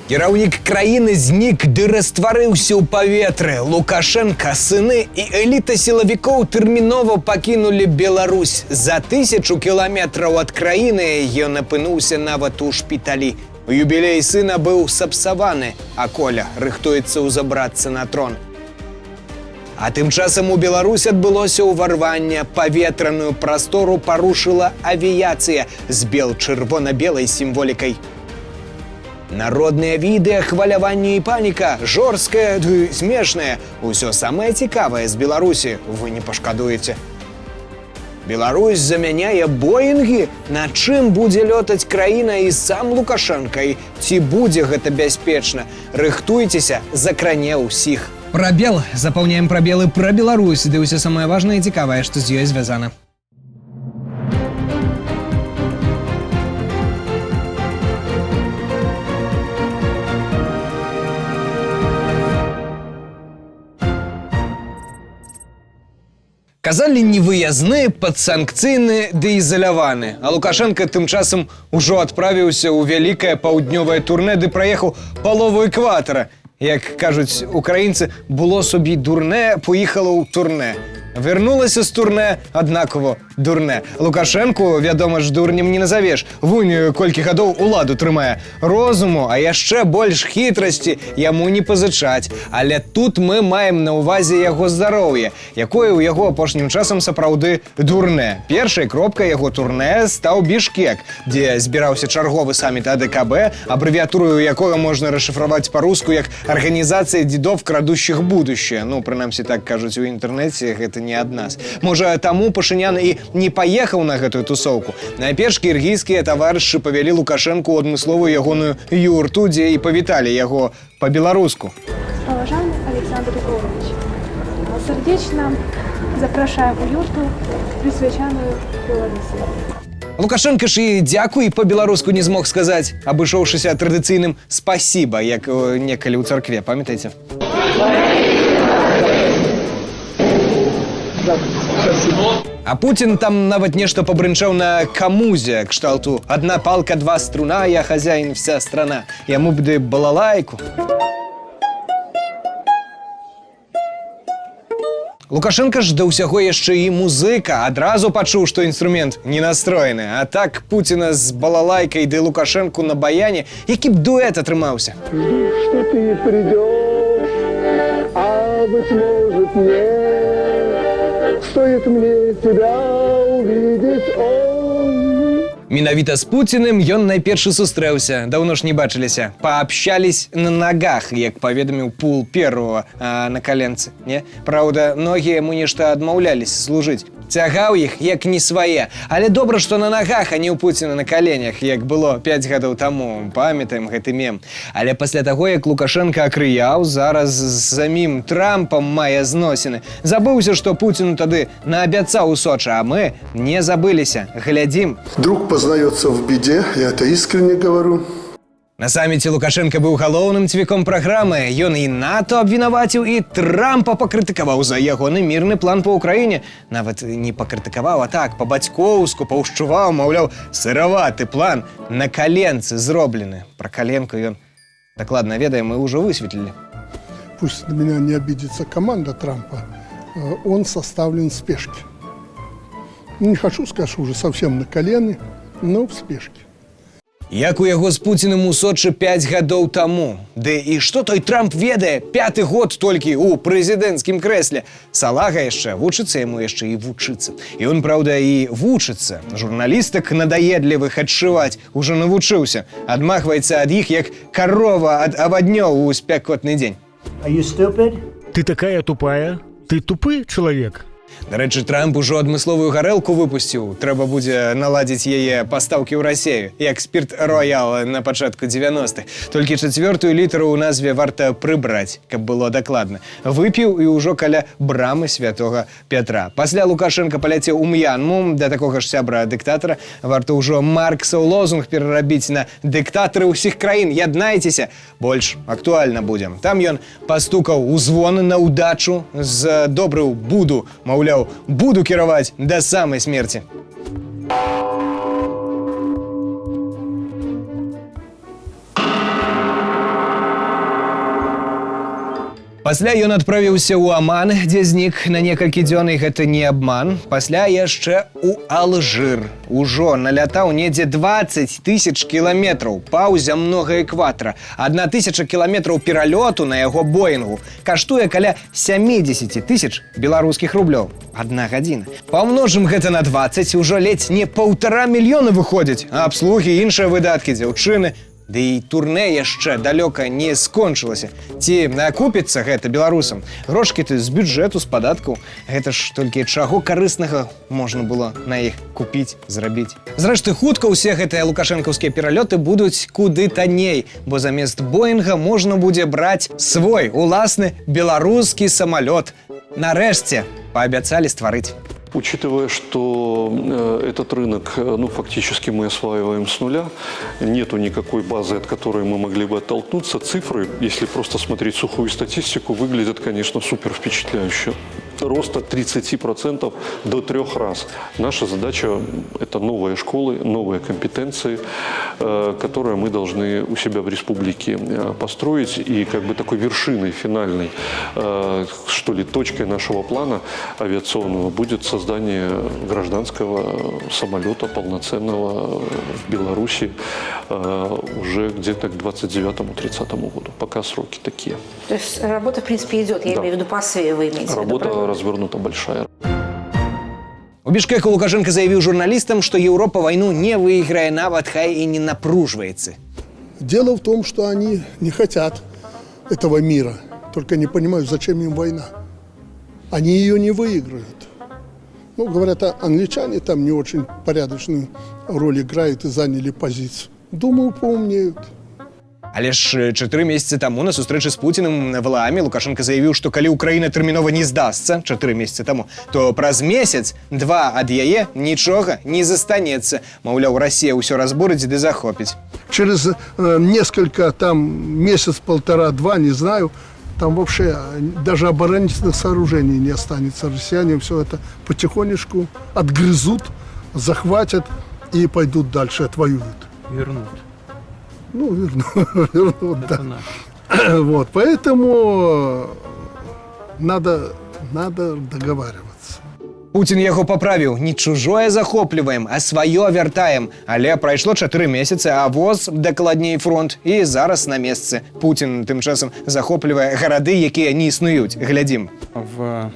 Кіраўнік краіны знік ды растварыўся ў паветры. Лукашенка, сыны і эліта сілавікоў тэрмінова пакінулі Беларусь. За 1000 кіламетраў ад краіны ён апынуўся нават у шпіталі. Юбілей сына быў сапсаваны, а Коля рыхтуецца ўзабрацца на трон. А тым часам у Беларусь адбылося ўварванне. Паветраную прастору парушыла авіяцыя з бел-чырвона-белай сімволікай. Народныя відэа, хваляванне і паніка, жорсткае ды смешнае. Усё самае цікавае з Беларусі вы не пашкадуеце. Беларусь замяняе Боінгі? На чым будзе лётаць краіна і сам Лукашенка? І ці будзе гэта бяспечна? Рыхтуйцеся, закране ўсіх. Прабел. Запаўняем прабелы пра Беларусь, ды ўсё самае важнае і цікавае, што з ёй звязана. Казалі невыязны, падсанкцыйны ды ізаляваны. А Лукашенка тым часам ужо адправіўся ў вялікае паўднёвае турнэ ды праехаў палову экватара. Як кажуць украінцы, было собі дурне, поїхало ў турне. Вернулася з турне, аднаково дурне. Лукашенку, вядома ж, дурнем не назавеш. Вунь колькі гадоў уладу трымае. Розуму, а яшчэ больш хітрасці яму не пазычаць. Але тут мы маем на ўвазе яго здароўе, якое ў яго апошнім часам сапраўды дурне. Першай кропкай яго турне стаў Бішкек, дзе збіраўся чарговы саміт АДКБ, абрэвіатуру якога можна расшыфраваць па-руску як «Арганізацыя дзедов, крадущих будущее». Ну, прынамсі так кажуць у інтэрнэце, гэта не ад нас. Можа, таму Пашынян і не паехаў на гэтую тусоўку. Найперш кіргізскія таварышы павялі Лукашенку ў адмысловую ягоную юрту, дзе і павіталі яго па-беларуску. Уважаемый Александр Егорович, сердечно запрашаем у юрту, присвячаную Беларуси. Лукашенка ж і дзякуй па-беларуску не змог сказаць, абышоўшыся традыцыйным «спасибо», як некалі ў царкве, памятаеце? А Путін там нават нешта пабрынчаў на камузе, кшталту «одна палка, два струна, я хозяин, вся страна». Яму б ды балалайку. Лукашенка ж да ўсяго яшчэ і музыка. Адразу пачуў, што інструмент не настроены. А так Пуціна з балалайкай ды Лукашенку на баяне, які б дуэт атрымаўся. Жду, что ты придешь, а быть может нет. Стоит мне тебя увидеть, Менавіта з Пуціным ён найперш сустрэўся. Даўно ж не бачыліся. Паабщались на нагах, як паведаміў Пул Первого, на каленцы, не? Праўда, ногі яму нешта адмаўлялись служыць. Цягаў іх, як не свае. Але добра, што на нагах, а не ў Пуціна на каленях, як было 5 гадоў таму. Памятаем гэты мем. Але пасля таго, як Лукашенка акрыяў, зараз з самім Трампам мае зносіны. Забыўся, што Пуціну тады наабяцаў у Сочы, а мы не забыліся. Глядзім. Друг познается в беде, я это искренне говорю. На саміце Лукашенка быў галоўным цвіком праграмы. Ён і НАТО абвінаваціў, і Трампа пакрытыкаваў за ягоны мірны план па Ўкраіне. Нават не пакрытыкаваў, а так, па-бацькоўску паўшчуваў, маўляў, сыраваты план на каленцы зроблены. Пра каленку ён дакладна ведае, мы ўжо высветлілі. Пусть на меня не обидится команда Трампа, он составлен в спешке. Не хочу сказать, что уже совсем на колене, но в спешке. Як у яго з Пуцінам у Сочы 5 гадоў таму. Ды і што той Трамп ведае? 5-й год толькі ў прэзідэнцкім крэсле. Салага яшчэ, вучыцца яму яшчэ і вучыцца. І он, праўда, і вучыцца. Журналістак надаедлівых адшываць ужо навучыўся. Адмахваецца ад іх, як карова ад аваднёў у спякотны дзень. Ты такая тупая? Ты тупы чалавек? Дарэчы, Трамп ужо адмысловую гарэлку выпусціў. Трэба будзе наладзіць яе пастаўкі ў Расею, як спірт Роял на пачатку 90-х. Толькі 4-ю літару ў назве варта прыбраць, каб было дакладна. Выпіў і ўжо каля брамы святога Пятра. Пасля Лукашенка паляцеў у М'янму, да такога ж сябра-дыктатара. Варта ўжо Марксаў лозунг перарабіць на «Дыктатары ўсіх краін, яднайцеся!» Больш актуальна будзе. Там ён пастукаў у звон на ўдачу, здобрыў Буду, маўляў, буду кіраваць да самай смерці. Пасля ён адправіўся ў Аман, дзе знік на некалькі дзён, і гэта не абман. Пасля яшчэ ў Алжыр. Ужо налятаў недзе 20 000 кіламетраў паўз зямнога экватара. 1000 кіламетраў пералёту на яго Боінгу каштуе каля 70 000 беларускіх рублёў. 1 гадзіна. Памножым гэта на 20, ужо ледзь не 1,5 мільёна выходзіць. А абслугі, іншыя выдаткі, дзяўчыны. Ды і турне яшчэ далёка не скончылася. Ці накупіцца гэта беларусам? Грошкі-то з бюджэту, з падаткаў. Гэта ж толькі чаго карыснага можна было на іх купіць, зрабіць. Зрэшты, хутка ўсе гэтыя лукашэнкаўскія пералёты будуць куды танней, бо замест Боінга можна будзе браць свой уласны беларускі самалёт. Нарэшце паабяцалі стварыць. Учитывая, что этот рынок, фактически мы осваиваем с нуля, нету никакой базы, от которой мы могли бы оттолкнуться, цифры, если просто смотреть сухую статистику, выглядят, конечно, супер впечатляюще. Рост от 30% до 3 раз. Наша задача – это новые школы, новые компетенции, которые мы должны у себя в республике построить. И как бы такой вершиной, финальной, что ли, точкой нашего плана авиационного будет создание гражданского самолета полноценного в Беларуси уже где-то к 29-30 году. Пока сроки такие. То есть работа, в принципе, идет, я имею в виду пассовые, вы имеете в виду? Работа развернута большая. У Бішкеку Лукашенко заявіў журналістам, што Еўропа вайну не выйграе нават, хай і не напружваецца. Дело в том, что они не хотят этого мира, только не понимают, зачем им война. Они ее не выиграют. Говорят, англичане там не очень порядочную роль играют и заняли позицию. Думаю, поумнеют. Але ж 4 месяцы таму на сустрэчы з Пуціним в Лааме Лукашенко заявіў, што калі Украіна тэрмінова не здасца 4 месяцы таму, то праз месяц-два ад яе нічога не застанецца. Маўляў, Расія ўсё разбурыць ды захопіць. Через несколько, там, месяц-полтора-два, не знаю, там вообще даже оборонительных сооружений не останется. Россияне все это потихонечку отгрызут, захватят и пойдут дальше, отвоюют. Вернут. Вернут, да. Вот, поэтому надо договариваться. Путін яго паправіў. Не чужое захопліваем, а сваё вяртаем. Але прайшло 4 месяцы, а воз, дакладней фронт, і зараз на месцы. Путін тым часам захоплівае гарады, якія не існуюць. Глядзім. В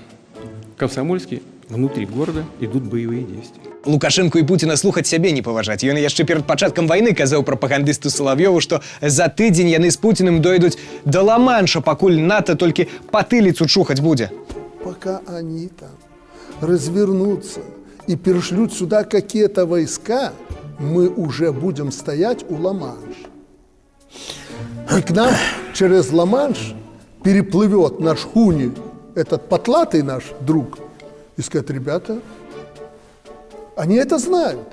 Комсомольске внутри города идут боевые действия. Лукашенко і Пуціна слухаць сябе не паважаць. Ён яшчэ перад пачаткам вайны казаў прапагандысту Салавёву, што за тыдзень яны з Пуціним дойдуць да Ла-Манша, пакуль НАТО толькі патыліцу чухаць будзе. Пока они там развернутся и перешлют сюда какие-то войска, мы уже будем стоять у Ла-Манш. И к нам через Ла-Манш переплывет на шхуне этот потлатый наш друг и скажет: ребята, они это знают.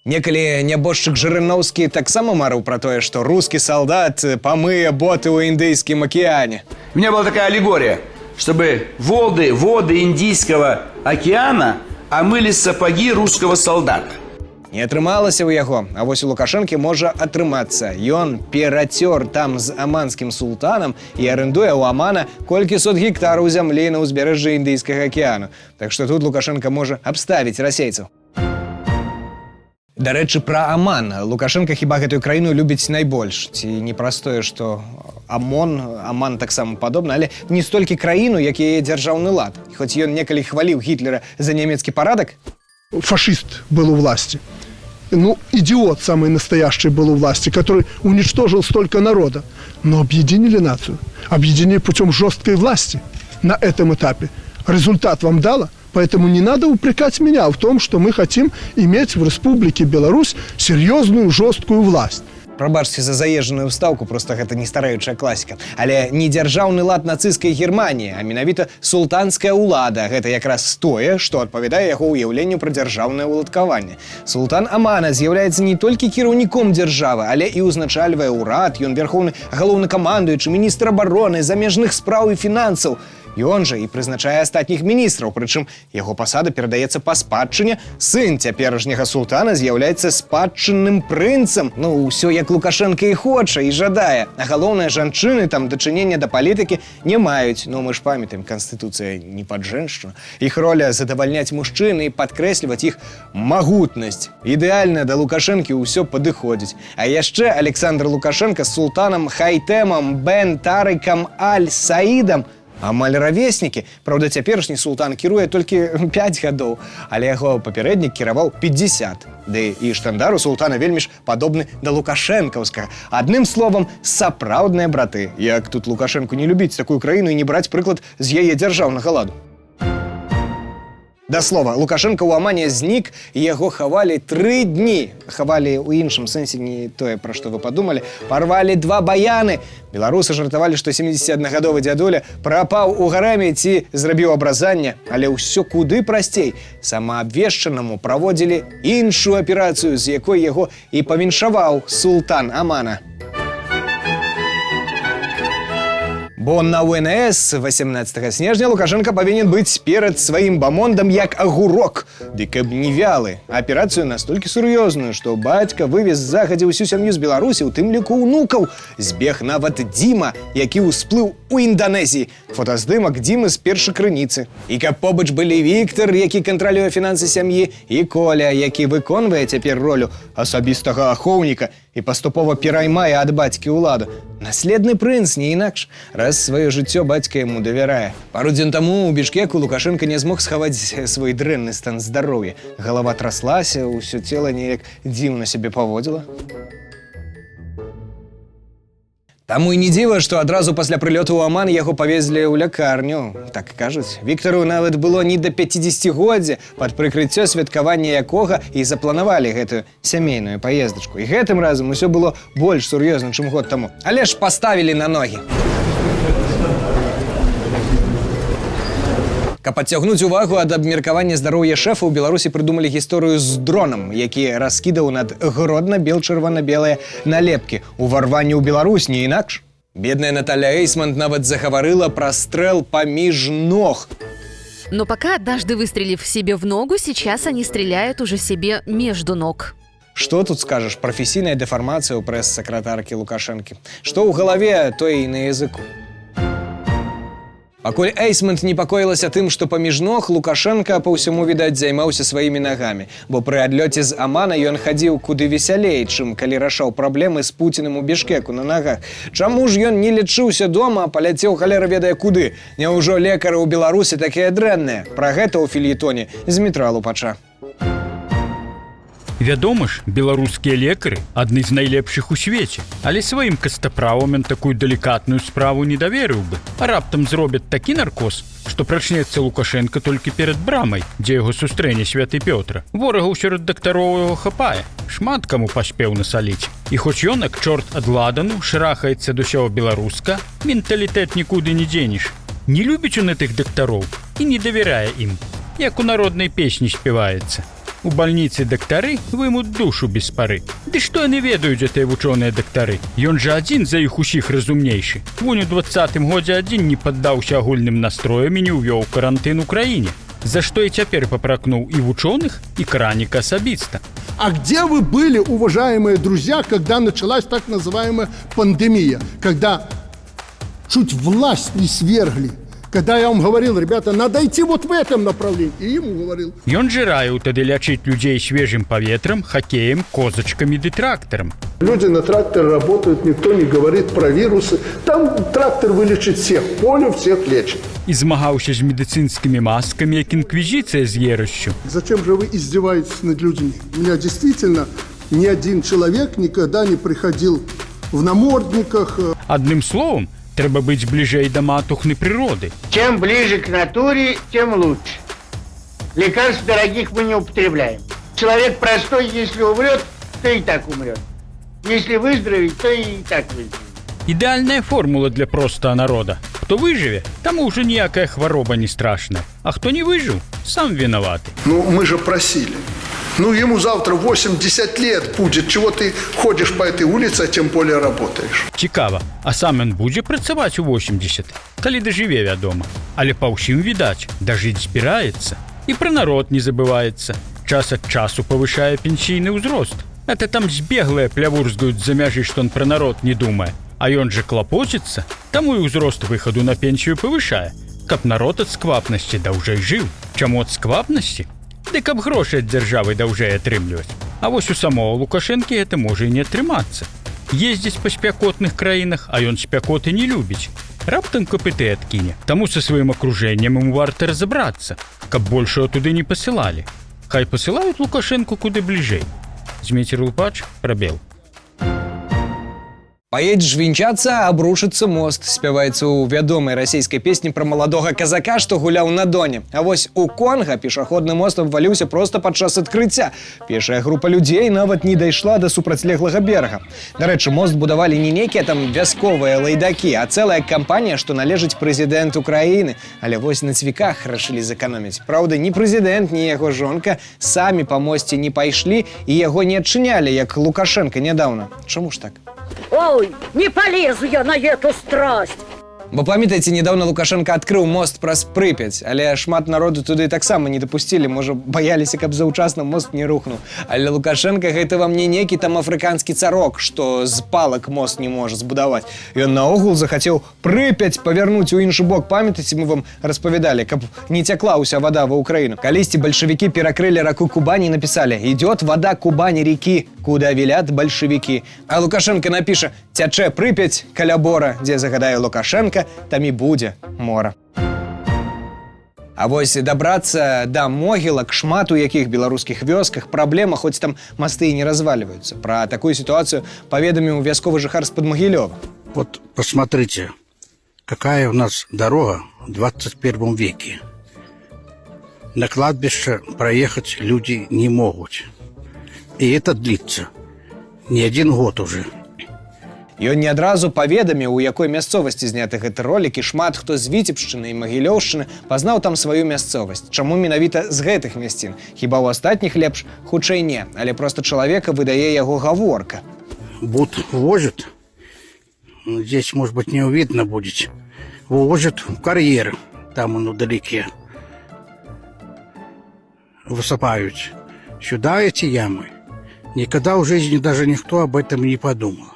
Некалі нябожчык Жырыноўскі таксама марыў пра тое, што рускі салдат памые боты ў Індыйскім акеане. У меня была такая аллегория, чтобы воды Индийского океана омыли сапоги русского солдата. Не атрымалася ў яго, а вось у Лукашэнкі можа атрымацца. Ён перацёр там з аманскім султанам і арэндуе ў Амана колькі сот гектараў зямлі на ўзбярэжжы Індыйскага акеану. Так што тут Лукашенко можа абставіць расейцаў. Дарэчы, пра Аман. Лукашенко хіба гэтую краіну любіць найбольш. Ці не праз тое, што Аман таксама падобна, але не столькі краіну, як яе дзяржаўны лад. Хоць ён некалі хваліў Гітлера за нямецкі парадак. Фашист был у власти. Идиот самый настоящий был у власти, который уничтожил столько народа. Но объединили нацию. Объединили путем жесткой власти на этом этапе. Результат вам дало. Поэтому не надо упрекать меня в том, что мы хотим иметь в Республике Беларусь серьезную, жесткую власть. Прабачце за заезжаную ўстаўку, проста гэта не старэючая класіка. Але не дзяржаўны лад нацысцкай Германіі, а менавіта султанская ўлада. Гэта якраз тое, што адпавядае яго ўяўленню пра дзяржаўнае ўладкаванне. Султан Амана з'яўляецца не толькі кіраўніком дзяржавы, але і ўзначальвае ўрад, ён верхоўны галоўнакамандуючы, міністр абароны, замежных спраў і фінансаў. Ён жа і прызначае астатніх міністраў, прычым яго пасада перадаецца па спадчыне. Сын цяперашняга султана з'яўляецца спадчынным прынцам. Усё як як Лукашенко і хоча, і жадае. А галоўнае, жанчыны там дачынення да палітыкі не маюць. Ну, мы ж памятаем, Канстытуцыя не пад жэншчыну. Іх роля задавальняць мужчын і падкрэсліваць іх магутнасць. Ідэальна да Лукашэнкі ўсё падыходзіць. А яшчэ Александр Лукашенко з султанам Хайтэмам бен Тарыкам Аль-Саідам амаль равеснікі. Праўда, цяперашні султан кіруе толькі 5 гадоў, але яго папярэднік кіраваў 50. Ды і штандар у султана вельмі ж падобны да лукашэнкаўскага. Адным словам, сапраўдныя браты. Як тут Лукашэнку не любіць такую краіну і не браць прыклад з яе дзяржаўнага ладу. Да слова, Лукашенко ў Амане знік, і яго хавалі 3 дні. Хавалі ў іншым сэнсе не тое, пра што вы падумалі. Парвалі 2 баяны. Беларусы жартавалі, што 71-гадовы дзядуля прапаў у гарэме ці зрабіў абразанне. Але ўсё куды прасцей. Самаабвешчанаму праводзілі іншую аперацыю, з якой яго і павіншаваў султан Амана. Бо на УНС 18 снежня Лукашенко павінен быць перад сваім бамондам як агурок, ды каб не вялы. Аперацыю настолькі сур'ёзную, што бацька вывез загадзя ўсю сям'ю з Беларусі, у тым ліку ўнукаў. Збег нават Дзіма, які ўсплыў у Інданезіі. Фотаздымак Дзімы з першай крыніцы. І каб побач былі Віктар, які кантралюе фінансы сям'і, і Коля, які выконвае цяпер ролю асабістага ахоўніка і паступова пераймае ад бацькі ўладу. Наследны прынц, не інакш. Раз сваё жыццё бацька яму давярае. Пару дзён таму ў Бішкеку Лукашенко не змог схаваць свой дрэнны стан здароўя. Галава траслася, ўсё цела неяк дзіўна сябе паводзіла. Таму і не дзіва, што адразу пасля прылёту ў Аман яго павезлі ў лякарню. Так кажуць. Віктару нават было не да 50годдзя, пад прыкрыццё святкавання якога і запланавалі гэтую сямейную паездачку. І гэтым разам усё было больш сур'ёзна, чым год таму. Але ж паставілі на ногі. Каб адцягнуць увагу ад абмеркавання здароўя шэфа, у Беларусі прыдумалі гісторыю з дронам, які раскідаў над Гродна бел-чырвона-белыя налепкі. Уварванне ў Беларусь не інакш. Бедная Наталя Эйсмонт нават загаварыла пра стрэл паміж ног. Но пока однажды выстрелив себе в ногу, сейчас они стреляют уже себе между ног. Што тут скажаш? Прафесійная дэфармацыя ў прэс-сакратаркі Лукашэнкі. Што ў галаве, то і на языку. Пакуль Эйсмонт непакоілася тым, што паміж ног, Лукашенка па ўсяму, відаць, займаўся сваімі нагамі. Бо пры адлёце з Амана ён хадзіў куды весялей, чым калі рашаў праблемы з Пуцінам у Бішкеку на нагах. Чаму ж ён не лечыўся дома, а паляцеў халера ведае куды? Няўжо лекары ў Беларусі такія дрэнныя? Пра гэта ў фельетоне з Дмітра Лупача. Вядома ж, беларускія лекары адны з найлепшых у свеце, але сваім кастаправам ён такую далікатную справу не даверыў бы. А раптам зробяць такі наркоз, што прачнецца Лукашенко толькі перад брамай, дзе яго сустрэне святы Пётр. Ворагаў сярод дактароў яго хапае, шмат каму паспеў насаліць. І хоць ён, як чорт ад ладану, шарахаецца да ўсяго беларуска, менталітэт нікуды не дзенеш. Не любіць он гэтых дактароў і не давяряе ім, як у народнай песні спяваецца. У бальніцы дактары вымуць душу без пары. Ды што яны ведаюць, гэтыя вучоныя дактары? Ён жа адзін за іх усіх разумнейшы. Вунь у 20-м годзе адзін не паддаўся агульным настроям і не ўвёў карантын у краіне. За што і цяпер папракнуў і вучоных, и Краніка асабіста. А где вы были, уважаемые друзья, когда началась так называемая пандемия? Когда чуть власть не свергли? Когда я вам говорил, ребята, надо идти вот в этом направлении. И ему говорил. Ён жа раіў тады лячыць людзей свежым паветрам, хоккеем, козачкамі ды трактарам. Люди на тракторе работают, никто не говорит про вирусы. Там трактор вылечит всех, поле всех лечит. І змагаўся з медыцынскімі маскамі, як інквізіцыя з ерасцю. Зачем же вы издеваетесь над людьми? У меня действительно ни один человек никогда не приходил в намордниках. Адным словом, трэба быць бліжэй да матухны прыроды. Чем ближе к натуре, тем лучше. Лекарств дорогих мы не употребляем. Человек простой, если умрет, то и так умрет. Если выздоровеет, то и так выживет. Ідэальная формула для простого народа. Хто выжыве, таму ўжо ніякая хвароба не страшная. А хто не выжыў, сам вінаваты. Ну, мы же просили. Ну, ему завтра 80 лет будет. Чего ты ходишь по этой улице, а тем более работаешь? Цікава, а сам ён будзе працаваць у 80, калі дажыве, вядома. Але па ўсім відаць, дажыць збіраецца. І пра народ не забываецца. Час ад часу павышае пенсійны ўзрост. Это там сбеглые плявурзгают за мяжи, что он про народ не думая. А он же клопочется, тому и узрост выходу на пенсию повышая. Каб народ от сквапности даўжэй жыў. Чаму от сквапности? Ды каб гроши от державы даўжэй атрымліваць. А вось у самого Лукашэнкі это можа і не атрымацца. Ездзіць па спякотных краінах, а ён спякоты не любіць. Раптам КПТ адкіне. Таму са сваім акружэннем ему варта разабрацца, каб большего туды не пасылалі. Хай пасылаюць Лукашэнку куды бліжэй. Змейцер Лупач, пробел. Поедешь венчаться, обрушится мост. Спяваецца ў вядомай расійскай песні пра маладога казака, што гуляў на Доне. А вось у Конга пешаходны мост абваліўся проста падчас адкрыцця. Пешая група людзей нават не дайшла да супрацьлеглага берага. Дарэчы, мост будавалі не нейкія там вясковыя лайдакі, а цэлая кампанія, што належыць прэзідэнту краіны. Але вось на цвіках рашылі зэканоміць. Праўда, ні прэзідэнт, ні яго жонка самі па мосце не пайшлі і яго не адчынялі, як Лукашенко нядаўна. Чаму ж так? Ой, не полезу я на эту страсть. Бо памятаеце, недавно Лукашенко адкрыў мост праз Прыпяць, але шмат народу туды таксама не дапусцілі, можа, баяліся, каб заўчасна мост не рухнуў. Але Лукашенко гэта вам не некі там афрыканскі царок, што з палак мост не можа збудаваць. Ён наогул захацеў Прыпяць павярнуць у іншы бок. Памятаеце, мы вам распавядалі, каб не цякла ўся вада ва Ўкраіну. Калісьці бальшавікі перакрылі раку Кубань і напісалі: «Идет вода Кубани реки, куда велят большевики». А Лукашенко напіша: «Цячэ Прыпяць каля бора, дзе загадае Лукашенко, там і будзе мора». А вось дабрацца да могілак шмат у якіх беларускіх вёсках праблема, хоць там масты і не разваливаются. Пра такую ситуацию паведаміў вясковы жыхар з-пад Могилёва. Вот посмотрите, какая у нас дорога в 21 веке. На кладбище проехать люди не могут. И это длится не один год уже. Ён не адразу паведаміў, у якой мясцовасці зняты гэты ролік, і шмат хто з Віцебшчыны і Магілёўшчыны пазнаў там сваю мясцовасць. Чаму менавіта з гэтых мясцін? Хіба ў астатніх лепш? Хутчэй не, але проста чалавека выдае яго гаворка. Буд возят, здесь, может быть, не увидно будет, возят в карьер, там он вдалеке. Высыпают сюда эти ямы. Никогда в жизни даже никто об этом не подумал.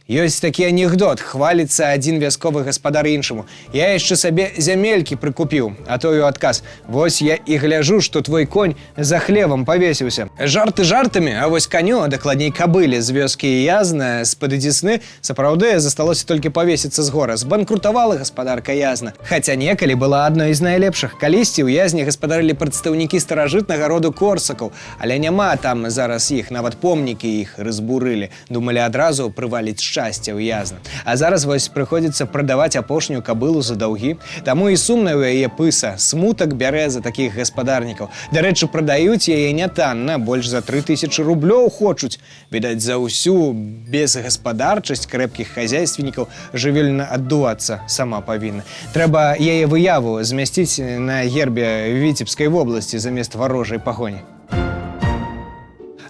Ёсць такі анекдот, хваліцца адзін вясковы гаспадар іншаму. Я яшчэ сабе зямелькі прыкупіў, а той у адказ: «Вось я і гляжу, што твой конь за хлевам павесіўся». Жарты жартамі, а вось каню, а дакладней кабыле з вёскі Язна, з-пад Дзесны, сапраўды засталося толькі павесіцца з гора. Збанкрутавала гаспадарка Язна. Хаця некалі была адной з найлепшых. Калісьці ў Язні гаспадарылі прадстаўнікі старажытнага роду корсакаў, але няма там зараз іх, нават помнікі іх разбурылі. Думалі адразу прываліць шчасця ў Язна. А зараз вось прыходзіцца прадаваць апошнюю кабылу за даўгі. Таму і сумная ў яе пыса. Смутак бярэ за такіх гаспадарнікаў. Дарэчы, прадаюць яе нятанна, больш за 3000 рублёў хочуць. Відаць, за ўсю безгаспадарчасць крэпкіх хазяйственнікаў жывёльна аддувацца сама павінна. Трэба яе выяву змясціць на гербе Віцебскай вобласці замест варожай пагоні.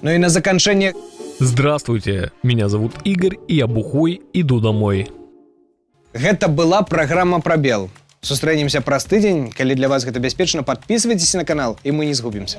Ну и на заканчэнне... Здравствуйте, меня зовут Игорь, и я бухой иду домой. Гэта была праграма «Пробел». Сустрэнемся праз тыдзень. Калі для вас гэта бяспечна, подписывайтесь на канал, и мы не згубімся.